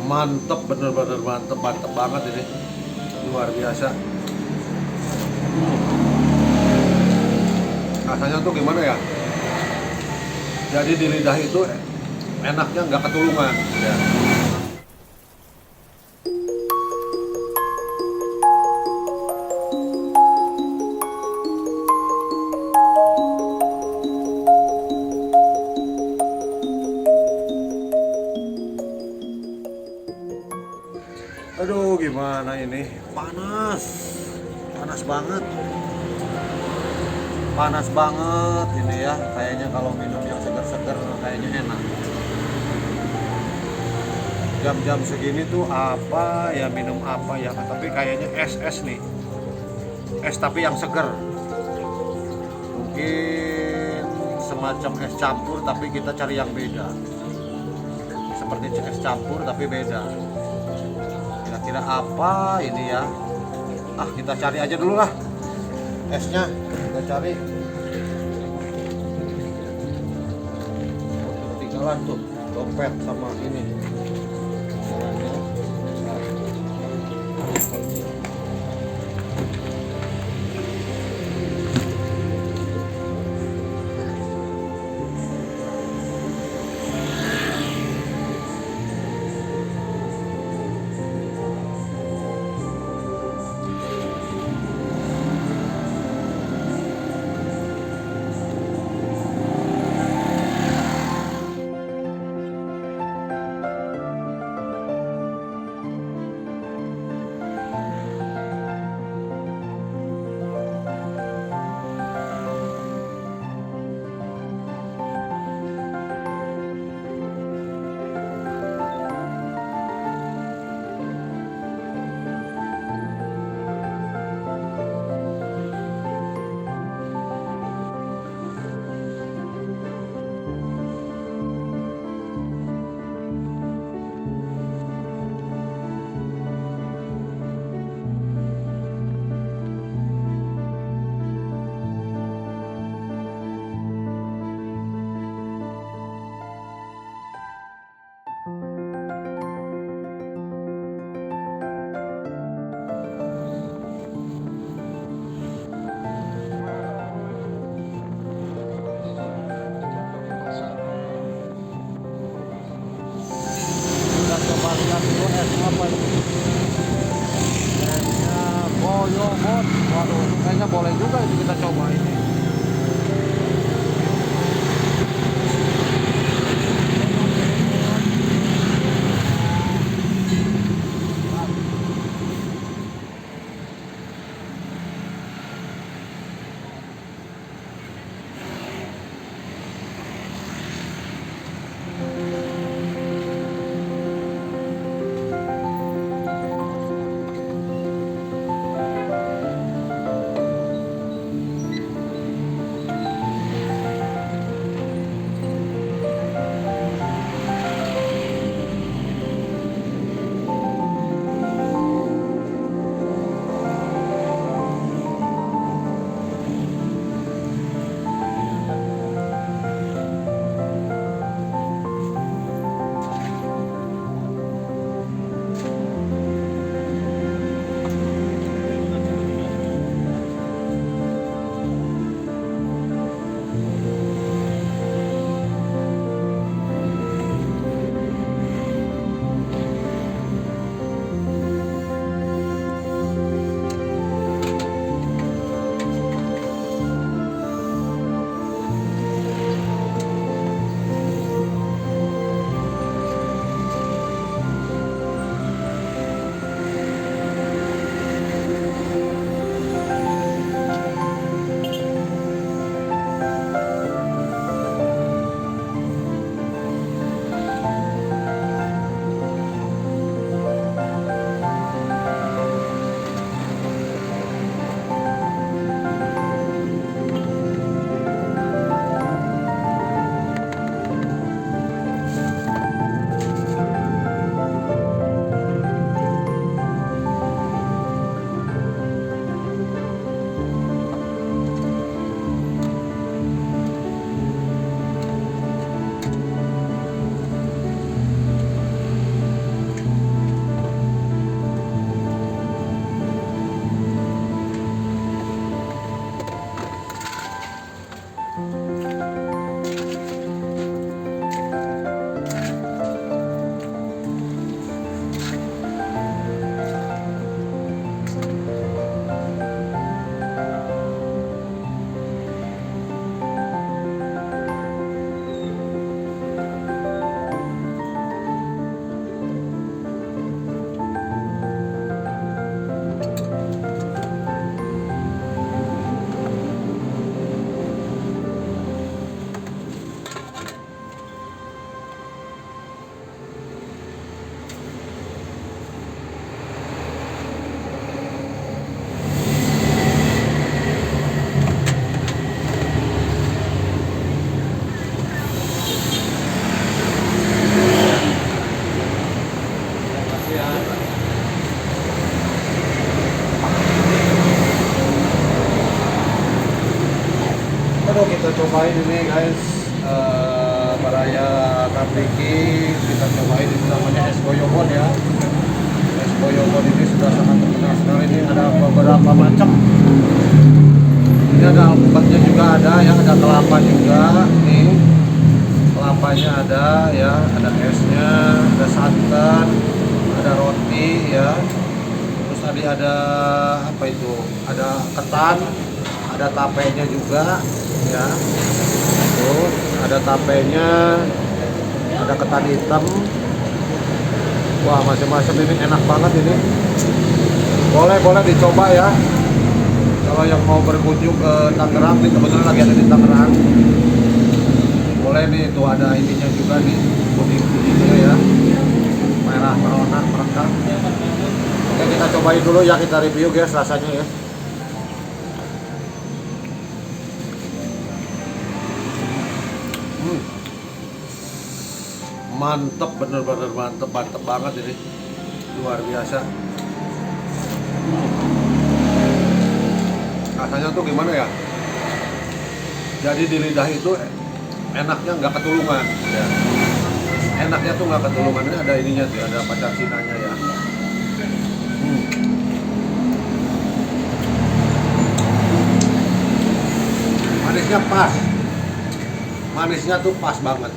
Mantep, bener-bener mantep, mantep banget ini, luar biasa. Rasanya tuh gimana ya? Jadi di lidah itu enaknya nggak ketulungan ya. Aduh, gimana ini? Panas. Panas banget. Panas banget ini ya. Kayaknya kalau minum yang seger-seger kayaknya enak. Jam-jam segini tuh apa ya, minum apa ya? Tapi kayaknya es nih. Es tapi yang seger. Mungkin semacam es campur tapi kita cari yang beda. Seperti es campur tapi beda. Kira-kira apa ini ya? Ah, kita cari aja dulu lah esnya. Kita cari. Ketinggalan tuh dompet sama ini. ini guys, Baraya Kartiki, kita cobain ini namanya es goyobon ya. Es goyobon ini sudah sangat terkenal sekali. Ini ada beberapa macam. Ini ada alpukatnya juga ada ya, ada kelapa juga nih. Kelapanya ada ya, ada esnya, ada santan, ada roti ya. Terus tadi ada apa itu? Ada ketan, ada tapenya juga ya. Tuh, ada tapenya, ada ketan hitam. Wah, macam-macam ini enak banget ini. Boleh dicoba ya. Kalau yang mau berkunjung ke Tangerang, nih kebetulan lagi ada di Tangerang. Boleh nih, tuh ada ininya juga nih, puding-pudingnya ya. Merah merona merekam. Oke, kita cobain dulu ya, kita review guys rasanya ya. Mantep, bener-bener mantep banget ini, luar biasa. Rasanya tuh gimana ya, jadi di lidah itu enaknya nggak ketulungan ya. Enaknya tuh nggak ketulungan, ini ada ininya tuh, ada pacar cinanya ya. Manisnya pas, manisnya tuh pas banget.